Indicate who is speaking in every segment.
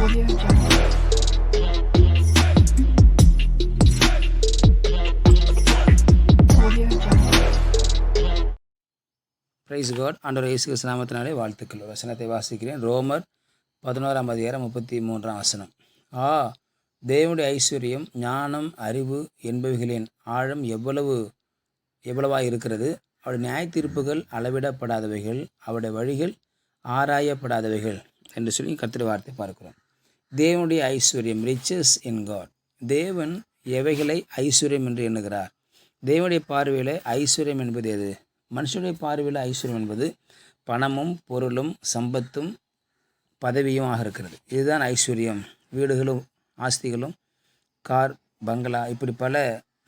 Speaker 1: Audio Jungle. Audio Jungle.
Speaker 2: Praise God. ஆண்டவர் இயேசு கிறிஸ்து நாமத்தினாலே வாழ்த்துக்கள். வசனத்தை வாசிக்கிறேன். ரோமர் 11:33 வசனம். தேவனுடைய ஐஸ்வர்யம், ஞானம், அறிவு என்பவைகளின் ஆழம் எவ்வளவாய் இருக்கிறது. அவருடைய நியாய தீர்ப்புகள் அளவிடப்படாதவைகள், அவருடைய வழிகள் ஆராயப்படாதவைகள் என்று சொல்லி கர்த்தருடைய வார்த்தை பார்க்கிறோம். தேவனுடைய ஐஸ்வர்யம், ரிச்சஸ் இன் காட். தேவன் எவைகளை ஐஸ்வர்யம் என்று எண்ணுகிறார்? தேவனுடைய பார்வையில் ஐஸ்வர்யம் என்பது எது? மனுஷனுடைய பார்வையில் ஐஸ்வர்யம் என்பது பணமும் பொருளும் சம்பத்தும் பதவியுமாக இருக்கிறது. இதுதான் ஐஸ்வர்யம். வீடுகளும் ஆஸ்திகளும் கார் பங்களா இப்படி பல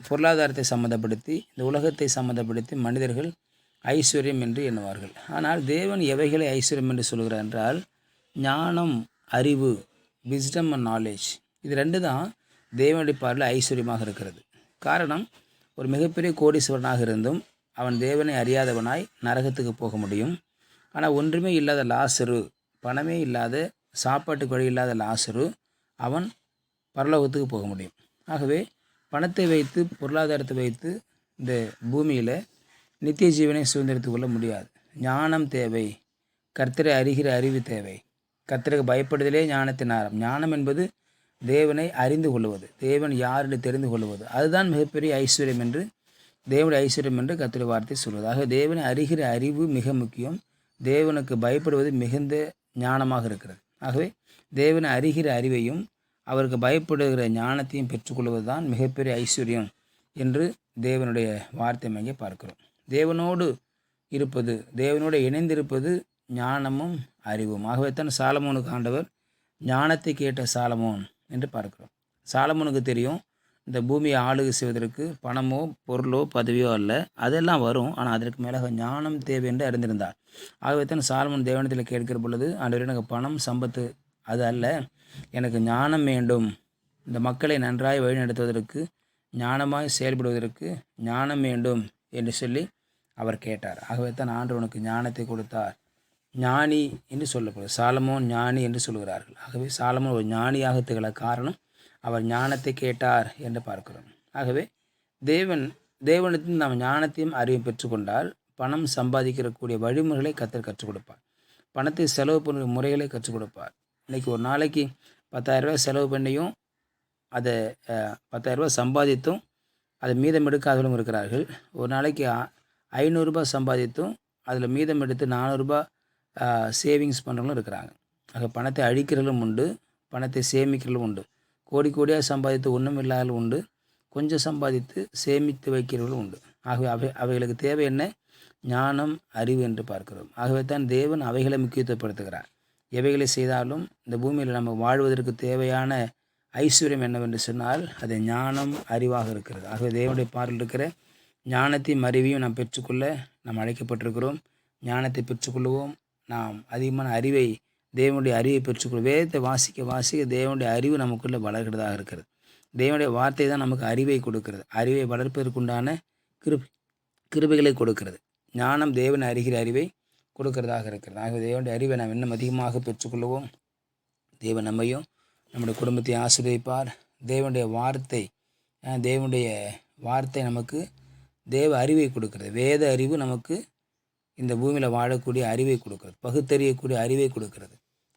Speaker 2: பொருளாதாரத்தை சம்மந்தப்படுத்தி, இந்த உலகத்தை சம்மந்தப்படுத்தி மனிதர்கள் ஐஸ்வர்யம் என்று எண்ணுவார்கள். ஆனால் தேவன் எவைகளை ஐஸ்வர்யம் என்று சொல்கிறார் என்றால், ஞானம், அறிவு, விஸ்டம் அண்ட் நாலேஜ், இது ரெண்டு தான் தேவனுடைய பார்வையில் ஐஸ்வர்யமாக இருக்கிறது. காரணம், ஒரு மிகப்பெரிய கோடீஸ்வரனாக இருந்தும் அவன் தேவனை அறியாதவனாய் நரகத்துக்கு போக முடியும். ஆனால் ஒன்றுமே இல்லாத லாசரு, பணமே இல்லாத, சாப்பாட்டுக்கு வழி இல்லாத லாசரு, அவன் பரலோகத்துக்கு போக முடியும். ஆகவே பணத்தை வைத்து, பொருளாதாரத்தை வைத்து இந்த பூமியில் நித்திய ஜீவனை சுதந்திரித்து கொள்ள முடியாது. ஞானம் தேவை. கர்த்தரை அறிகிற அறிவு தேவை. கர்த்தருக்கு பயப்படுதலே ஞானத்தின் ஆரம். ஞானம் என்பது தேவனை அறிந்து கொள்வது, தேவன் யார் என்று தெரிந்து கொள்வது. அதுதான் மிகப்பெரிய ஐஸ்வர்யம் என்று, தேவனுடைய ஐஸ்வர்யம் என்று கர்த்தருடைய வார்த்தை சொல்வது. ஆக தேவனை அறிகிற அறிவு மிக முக்கியம். தேவனுக்கு பயப்படுவது மிகுந்த ஞானமாக இருக்கிறது. ஆகவே தேவனை அறிகிற அறிவையும் அவருக்கு பயப்படுகிற ஞானத்தையும் பெற்றுக்கொள்வது தான் மிகப்பெரிய ஐஸ்வர்யம் என்று தேவனுடைய வார்த்தை அங்கே பார்க்கிறோம். தேவனோடு இருப்பது, தேவனோடு இணைந்திருப்பது ஞானமும் அறிவும். ஆகவே தான் சாலமோனுக்கு ஆண்டவர் ஞானத்தை கேட்ட சாலமோன் என்று பார்க்கிறோம். சாலமோனுக்கு தெரியும், இந்த பூமியை ஆளுகை செய்வதற்கு பணமோ பொருளோ பதவியோ அல்ல, அதெல்லாம் வரும். ஆனால் அதற்கு மேலாக ஞானம் தேவை என்று அறிந்திருந்தார். ஆகவே தான் சாலமோன் தேவனிடத்தில் கேட்கிற பொழுது, ஆண்டவரே, எனக்கு பணம் சம்பத்து அது அல்ல, எனக்கு ஞானம் வேண்டும். இந்த மக்களை நன்றாய் வழிநடத்துவதற்கு, ஞானமாய் செயல்படுவதற்கு ஞானம் வேண்டும் என்று சொல்லி அவர் கேட்டார். ஆகவே தான் ஆண்டவனுக்கு ஞானத்தை கொடுத்தார். ஞானி என்று சொல்லப்படுது. சாலமோன் ஞானி என்று சொல்கிறார்கள். ஆகவே சாலமோன் ஒரு ஞானியாக திகழ காரணம், அவர் ஞானத்தை கேட்டார் என்று பார்க்கிறோம். ஆகவே தேவனத்தில் நாம் ஞானத்தையும் அறிவையும் பெற்றுக்கொண்டால் பணம் சம்பாதிக்கக்கூடிய வழிமுறைகளை கற்றுக் கொடுப்பார். பணத்தை செலவு பண்ணுற முறைகளை கற்றுக் கொடுப்பார். இன்றைக்கி ஒரு நாளைக்கு 10,000 ரூபாய் செலவு பண்ணியும் அதை 10,000 ரூபாய் சம்பாதித்தும் அதை மீதம் எடுக்காதவர்களும் இருக்கிறார்கள். ஒரு நாளைக்கு 500 ரூபாய் சம்பாதித்தும் அதில் மீதம் எடுத்து 400 ரூபாய் சேவிங்ஸ் பண்ணுறவங்களும் இருக்கிறாங்க. ஆக பணத்தை அழிக்கிறவர்களும் உண்டு, பணத்தை சேமிக்கிறவர்களும் உண்டு. கோடி கோடியாக சம்பாதித்து ஒன்றும் இல்லாதவர்களும் உண்டு, கொஞ்சம் சம்பாதித்து சேமித்து வைக்கிறவர்களும் உண்டு. ஆகவே அவைகளுக்கு தேவை என்ன? ஞானம், அறிவு என்று பார்க்கிறோம். ஆகவே தான் தேவன் அவைகளை முக்கியத்துவப்படுத்துகிறார். எவைகளை செய்தாலும் இந்த பூமியில் நம்ம வாழ்வதற்கு தேவையான ஐஸ்வர்யம் என்னவென்று சொன்னால் அது ஞானம், அறிவாக இருக்கிறது. ஆகவே தேவனுடைய பார்வையில் இருக்கிற ஞானத்தையும் அறிவையும் நாம் பெற்றுக்கொள்ள நாம் அழைக்கப்பட்டிருக்கிறோம். ஞானத்தை பெற்றுக்கொள்வோம். நாம் அதிகமான அறிவை, தேவனுடைய அறிவை பெற்றுக்கொள்வோம். வேதத்தை வாசிக்க தேவனுடைய அறிவு நமக்குள்ளே வளர்கிறதாக இருக்கிறது. தேவனுடைய வார்த்தை தான் நமக்கு அறிவை கொடுக்கிறது. அறிவை வளர்ப்பதற்குண்டான கிருபைகளை கொடுக்கிறது. ஞானம் தேவனை அறிகிற அறிவை கொடுக்கிறதாக இருக்கிறது. ஆகவே தேவனுடைய அறிவை நாம் இன்னும் அதிகமாக பெற்றுக்கொள்வோம். தேவன் நம்மையும் நம்முடைய குடும்பத்தை ஆசீர்வதிப்பார். தேவனுடைய வார்த்தை நமக்கு தேவ அறிவை கொடுக்கிறது. வேத அறிவு நமக்கு இந்த பூமியில் வாழக்கூடிய அறிவை கொடுக்கிறது, பகுத்தறியக்கூடிய அறிவை கொடுக்கிறது.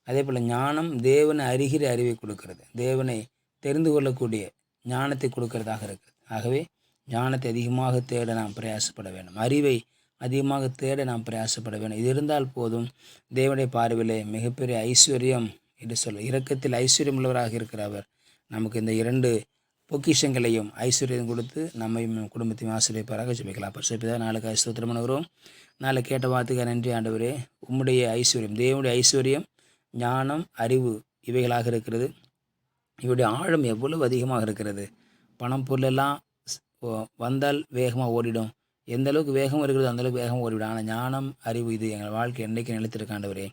Speaker 2: அதே போல் ஞானம் தேவனை அறிகிற அறிவை கொடுக்கிறது, தேவனை தெரிந்து கொள்ளக்கூடிய ஞானத்தை கொடுக்கிறதாக இருக்குது. ஆகவே ஞானத்தை அதிகமாக தேட நாம் பிரயாசப்பட வேண்டும். அறிவை அதிகமாக தேட நாம் பிரயாசப்பட வேண்டும். இது இருந்தால் போதும். தேவனுடைய பார்வையிலே மிகப்பெரிய ஐஸ்வர்யம் என்று இரக்கத்தில் ஐஸ்வர்யம் உள்ளவராக இருக்கிறவர் நமக்கு இந்த 2 பொக்கிஷங்களையும் ஐஸ்வர்யம் கொடுத்து நம்மையும் குடும்பத்தையும் ஆசீர்வதிப்பாராக. ஜெபிக்கலாம். பரிசுத்த நாளுக்கு ஸ்தோத்திரம் பண்ணுகிறோம். நாளை கேட்ட வார்த்தைக்கு நன்றி ஆண்டவரே. உம்முடைய ஐஸ்வர்யம், தேவனுடைய ஐஸ்வர்யம் ஞானம், அறிவு இவைகளாக இருக்கிறது. இவருடைய ஆழம் எவ்வளவு அதிகமாக இருக்கிறது. பணம் பொருளெல்லாம் வந்தால் வேகமாக ஓடிடும். எந்த அளவுக்கு வேகம் இருக்கிறதோ அந்தளவுக்கு வேகம் ஓடிவிடும். ஆனால் ஞானம், அறிவு இது எங்கள் வாழ்க்கை என்றைக்கு நிலைத்திருக்காண்டவரே.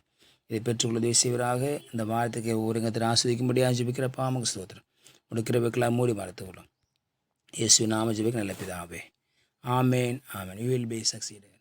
Speaker 2: இதை பெற்றுக்கொள்வது செய்வராக. இந்த வார்த்தைக்கு ஒருங்கத்தில் ஆஸ்வதிக்கும்படியாக ஜெபிக்கிற பாமக ஸ்தோத்திரம் முடிக்கிறவைக்கெல்லாம் மூடி மறைத்துக்கொள்ளும். இயேசு நாம ஜெபிக்க நல்ல பிதாவே. ஆமேன், ஆமேன். You will be succeeded.